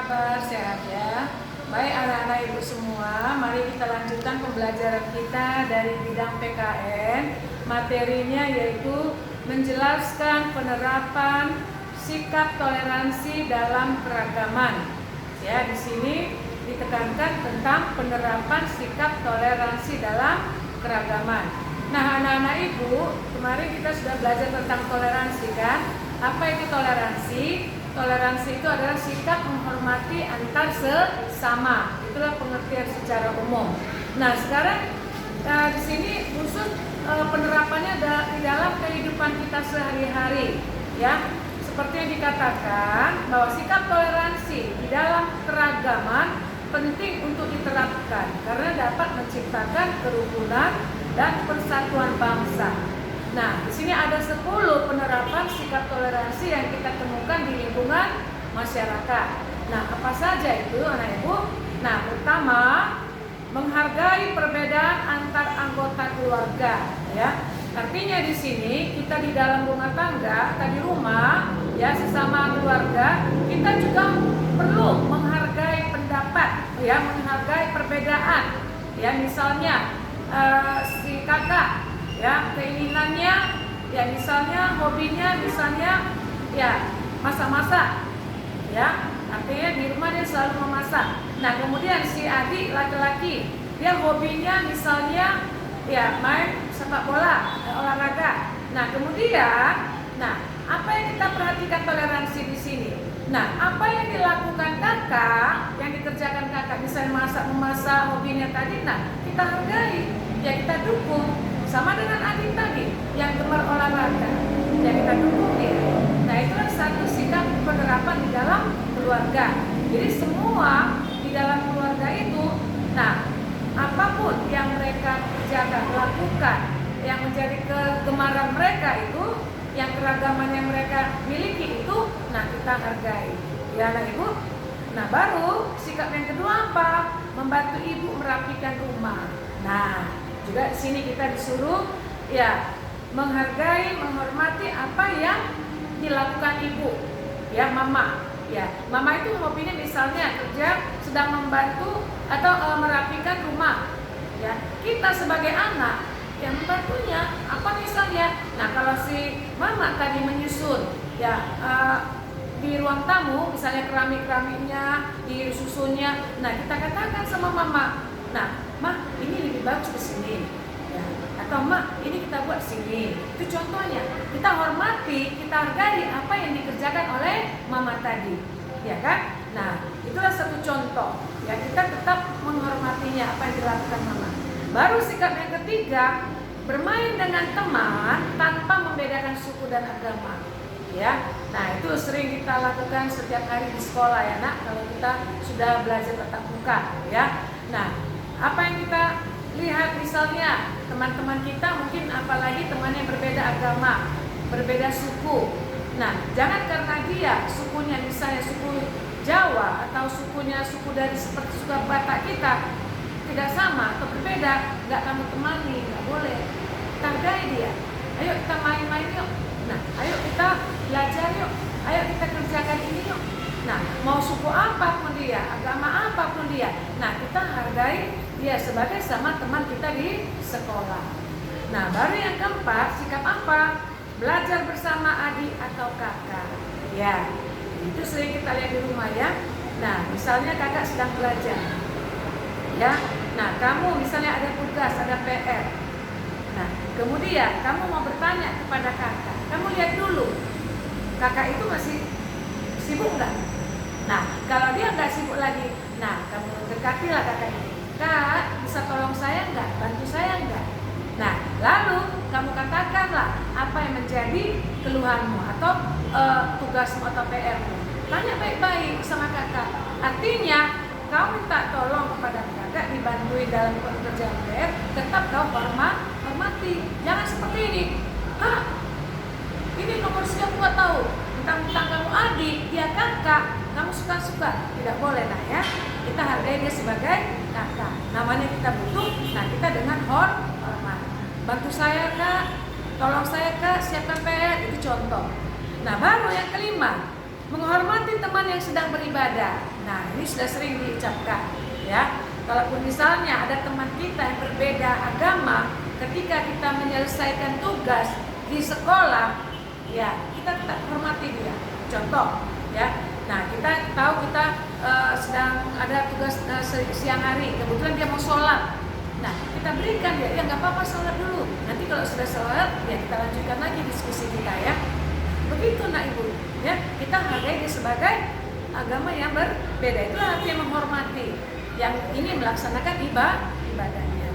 kabar? Sehat ya? Baik anak-anak ibu semua, mari kita lanjutkan pembelajaran kita dari bidang PKN. Materinya yaitu menjelaskan penerapan sikap toleransi dalam keragaman. Ya, di sini ditekankan tentang penerapan sikap toleransi dalam keragaman. Nah, anak-anak ibu, kemarin kita sudah belajar tentang toleransi kan? Apa itu toleransi? Toleransi itu adalah sikap menghormati antar sesama. Itulah pengertian secara umum. Nah, sekarang di sini khusus penerapannya di dalam kehidupan kita sehari-hari, ya. Seperti yang dikatakan bahwa sikap toleransi di dalam keragaman penting untuk diterapkan karena dapat menciptakan kerukunan dan persatuan bangsa. Nah, di sini ada 10 penerapan sikap toleransi yang kita temukan di lingkungan masyarakat. Nah, apa saja itu, anak ibu? Nah, pertama, menghargai perbedaan antar anggota keluarga, ya. Artinya di sini kita di dalam rumah tangga, kita di rumah, ya, sesama keluarga, kita juga perlu menghargai pendapat, ya, menghargai perbedaan, ya. Misalnya si kakak, ya, keinginannya, ya, misalnya hobinya, misalnya, ya, masak-masak, ya, artinya di rumah dia selalu memasak. Nah, kemudian si adik laki-laki, dia hobinya misalnya, ya, main sepak bola, olahraga. Nah, kemudian, nah, apa yang kita perhatikan toleransi di sini? Nah, apa yang dilakukan kakak, yang dikerjakan kakak, misalnya memasak, hobinya tadi, nah, kita hargai, ya, kita dukung. Sama dengan adik tadi yang gemar olahraga, yang kita dukung dia. Nah, itulah satu sikap penerapan di dalam keluarga. Jadi semua di dalam keluarga itu, nah, apapun yang mereka kerjakan, lakukan, yang menjadi kegemaran mereka itu, yang keragaman yang mereka miliki itu, nah, kita hargai. Ya, anak ibu. Nah, baru sikap yang kedua apa? Membantu ibu merapikan rumah. Nah, juga di sini kita disuruh, ya, menghargai, menghormati apa yang dilakukan ibu, ya, mama. Ya, mama itu hobinya misalnya kerja, sedang membantu atau merapikan rumah. Ya, kita sebagai anak yang membantunya, apa misalnya? Nah, kalau si mama tadi menyusun, ya, di ruang tamu, misalnya keramik-keramiknya, di susunnya, nah, kita katakan sama mama, nah, "Ma, ini lebih bagus ke sini." Ya. Atau, "Ma, ini kita buat sini." Itu contohnya. Kita hormati, kita hargai apa yang dikerjakan oleh mama tadi. Ya kan? Nah, itulah satu contoh. Ya, kita tetap menghormatinya apa yang dilakukan mama. Baru sikap yang ketiga, bermain dengan teman tanpa membedakan suku dan agama. Ya. Nah, itu sering kita lakukan setiap hari di sekolah, ya, Nak, kalau kita sudah belajar tatap muka, ya. Nah, apa yang kita lihat misalnya teman-teman kita, mungkin apalagi teman yang berbeda agama, berbeda suku. Nah, jangan karena dia sukunya misalnya suku Jawa atau sukunya suku dari seperti suku Batak kita tidak sama atau berbeda, nggak kamu temani, nggak boleh. Kita hargai dia. Ayo kita main-main yuk. Nah, ayo kita belajar yuk. Ayo kita kerjakan ini yuk. Nah, mau suku apapun dia, agama apapun dia, nah, kita hargai dia sebagai sama teman kita di sekolah. Nah, baru yang keempat, sikap apa? Belajar bersama adik atau kakak. Ya, itu sering kita lihat di rumah, ya. Nah, misalnya kakak sedang belajar, ya. Nah, kamu misalnya ada tugas, ada PR. Nah, kemudian kamu mau bertanya kepada kakak. Kamu lihat dulu, kakak itu masih sibuk nggak? Nah, kalau dia nggak sibuk lagi, nah, kamu dekatilah kakak ini. "Kak, bisa tolong saya nggak? Bantu saya nggak?" Nah, lalu kamu katakanlah apa yang menjadi keluhanmu atau tugasmu atau PR-mu. Tanya baik-baik sama kakak. Artinya, kau minta tolong kepada kakak dibantuin dalam pekerjaan PR, tetap kau hormati. Jangan seperti ini. "Kak, ini nomor sekian gua tahu. Tentang kamu adik, dia kakak, kamu suka-suka." Tidak boleh, nah, ya. Kita hargai dia sebagai kakak. Namanya kita butuh, nah, kita dengan hormat. "Bantu saya, Kak. Tolong saya, Kak, siapkan PR." Itu contoh. Nah, baru yang kelima, menghormati teman yang sedang beribadah. Nah, ini sudah sering diucapkan, ya. Kalaupun misalnya ada teman kita yang berbeda agama, ketika kita menyelesaikan tugas di sekolah, ya kita tetap hormati dia. Contoh, ya. Nah, kita tahu kita sedang ada tugas siang hari, kebetulan dia mau sholat. Nah, kita berikan dia, ya nggak apa-apa sholat dulu. Nanti kalau sudah sholat, ya kita lanjutkan lagi diskusi kita, ya. Begitu nak ibu, ya kita hargai dia sebagai agama yang berbeda. Itulah artinya menghormati. Yang ini melaksanakan ibadahnya.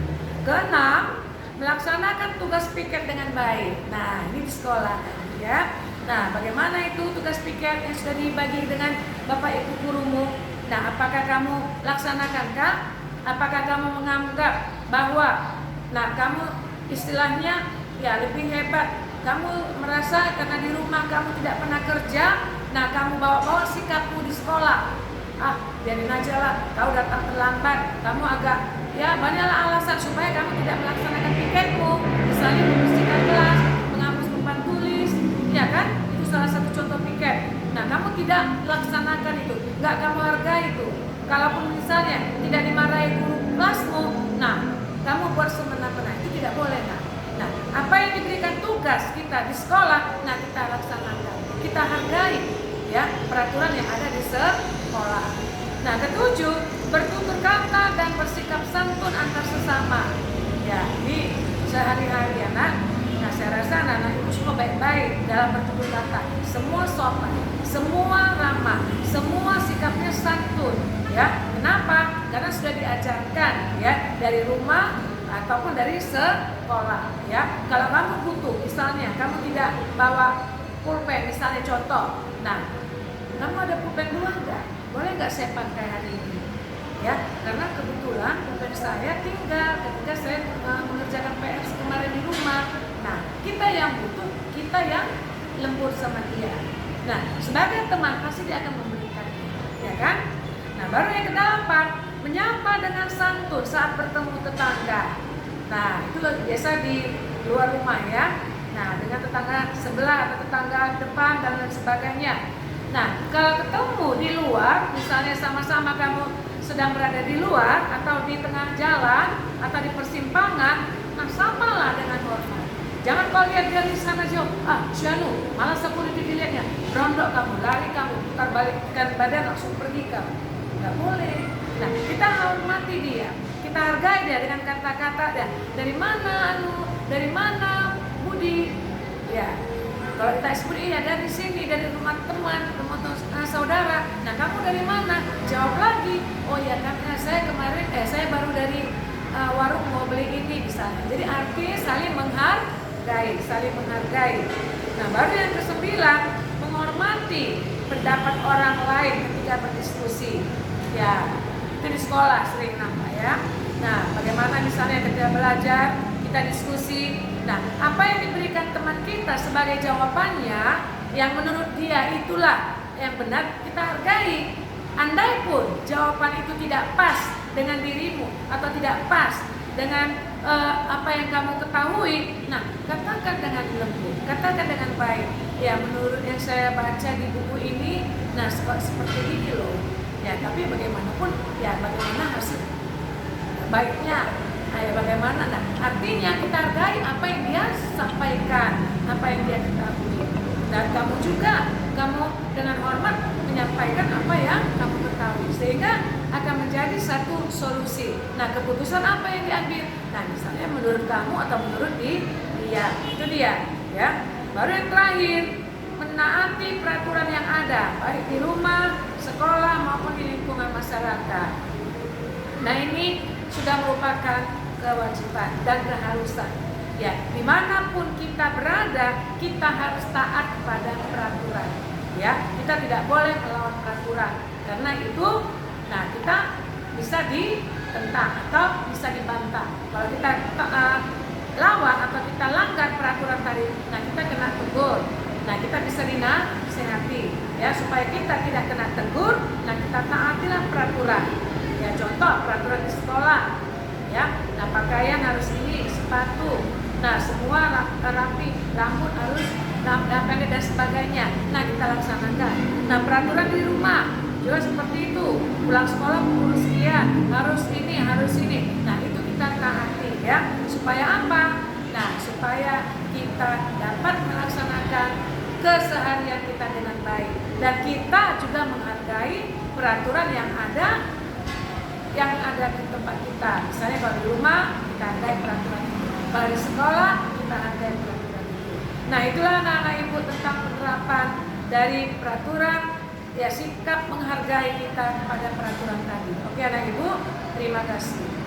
Keenam, melaksanakan tugas piket dengan baik. Nah, ini di sekolah, ya. Nah, bagaimana itu tugas piket yang sudah dibagi dengan bapak ibu gurumu? Nah, apakah kamu laksanakan kah? Apakah kamu menganggap bahwa, nah kamu istilahnya ya lebih hebat? Kamu merasa karena di rumah kamu tidak pernah kerja, nah kamu bawa-bawa sikapmu di sekolah. Biarin aja lah, kau datang terlambat, kamu agak, ya banyaklah alasan supaya kamu tidak melaksanakan piketmu. Misalnya membersihkan kelas, menghapus papan tulis, ya kan? Itu salah satu contoh piket. Nah, kamu tidak laksanakan itu, nggak kamu hargai itu. Kalaupun misalnya tidak dimarahi guru kelasmu, nah kamu buat semena-mena, itu tidak boleh, nah. Nah, apa yang diberikan tugas kita di sekolah, nah kita laksanakan, kita hargai, ya peraturan yang ada di sekolah. Nah, ketujuh, bertutur kata dan bersikap santun antar sesama. Ya, ini sehari-hari anak. Nah, saya rasa anak-anak ibu semua baik-baik dalam bertutur kata. Semua sopan, semua ramah, semua sikapnya santun. Ya, kenapa? Karena sudah diajarkan, ya, dari rumah ataupun dari sekolah, ya. Kalau kamu butuh, misalnya kamu tidak bawa pulpen, misalnya contoh, nah, kamu ada pulpen dua enggak? Boleh nggak saya pakai hari ini? Ya, karena kebetulan pulpen saya tinggal ketika saya mengerjakan PR kemarin di rumah. Nah, kita yang butuh, kita yang lembut sama dia. Nah, sebagai teman pasti dia akan memberikannya, ya kan? Nah, baru yang kedelapan, menyapa dengan santun saat bertemu tetangga. Nah, itu biasa di luar rumah, ya. Nah, dengan tetangga sebelah atau tetangga depan dan lain sebagainya. Nah, kalau ketemu di luar, misalnya sama-sama kamu sedang berada di luar atau di tengah jalan atau di persimpangan, nah sapalah dengan hormat. Jangan kau lihat dari sana jauh, Syanu, malas aku dilihatnya, berondok kamu, lari kamu, putar balikkan badan langsung pergi kamu. Nggak boleh. Nah, kita hormati dia, kita hargai dia dengan kata-kata dia. Dari mana Budi? Ya. Kalau kita sebut ya dari sini, dari rumah teman, rumah saudara. Nah, kamu dari mana? Jawab lagi. Oh ya, karena saya kemarin, saya baru dari warung mau beli ini misalnya. Jadi artinya saling menghargai. Nah, baru yang ke-9, menghormati pendapat orang lain ketika berdiskusi. Ya, itu di sekolah sering nampak, ya. Nah, bagaimana misalnya ketika belajar kita diskusi. Nah, apa yang diberikan teman kita sebagai jawabannya yang menurut dia itulah yang benar, kita hargai. Andai pun jawaban itu tidak pas dengan dirimu atau tidak pas dengan apa yang kamu ketahui, nah katakan dengan lembut, katakan dengan baik. Ya, menurut yang saya baca di buku ini, nah seperti ini loh. Ya, tapi bagaimanapun, ya bagaimana hasil baiknya. Ya bagaimana? Nah, artinya kita hargai apa yang dia sampaikan, apa yang dia ketahui. Dan kamu juga, kamu dengan hormat menyampaikan apa yang kamu ketahui, sehingga akan menjadi satu solusi. Nah, keputusan apa yang diambil? Nah, misalnya menurut kamu atau menurut dia, itu dia, ya. Baru yang terakhir, menaati peraturan yang ada, baik di rumah, sekolah maupun di lingkungan masyarakat. Nah, ini sudah merupakan kewajiban dan keharusan. Ya, dimanapun kita berada, kita harus taat kepada peraturan. Ya, kita tidak boleh melawan peraturan. Karena itu, nah kita bisa ditentang atau bisa dibantah. Kalau kita lawan atau kita langgar peraturan tadi, nah kita kena tegur. Nah, kita bisa dinasihati, ya supaya kita tidak kena tegur. Nah, kita taatilah peraturan. Ya, contoh peraturan di sekolah. Ya, nah pakaian harus ini, sepatu. Nah, semua rapi, rambut harus pendek dan sebagainya. Nah, kita laksanakan. Nah, peraturan di rumah juga seperti itu. Pulang sekolah pukul sekian, harus ini. Nah, itu kita taati ya. Supaya apa? Nah, supaya kita dapat melaksanakan keseharian kita dengan baik dan kita juga menghargai peraturan yang ada di tempat kita. Misalnya kalau di rumah kita hargai peraturan itu, kalau di sekolah kita hargai peraturan itu. Nah, itulah anak-anak ibu tentang penerapan dari peraturan, ya, sikap menghargai kita kepada peraturan tadi. Oke anak ibu, terima kasih.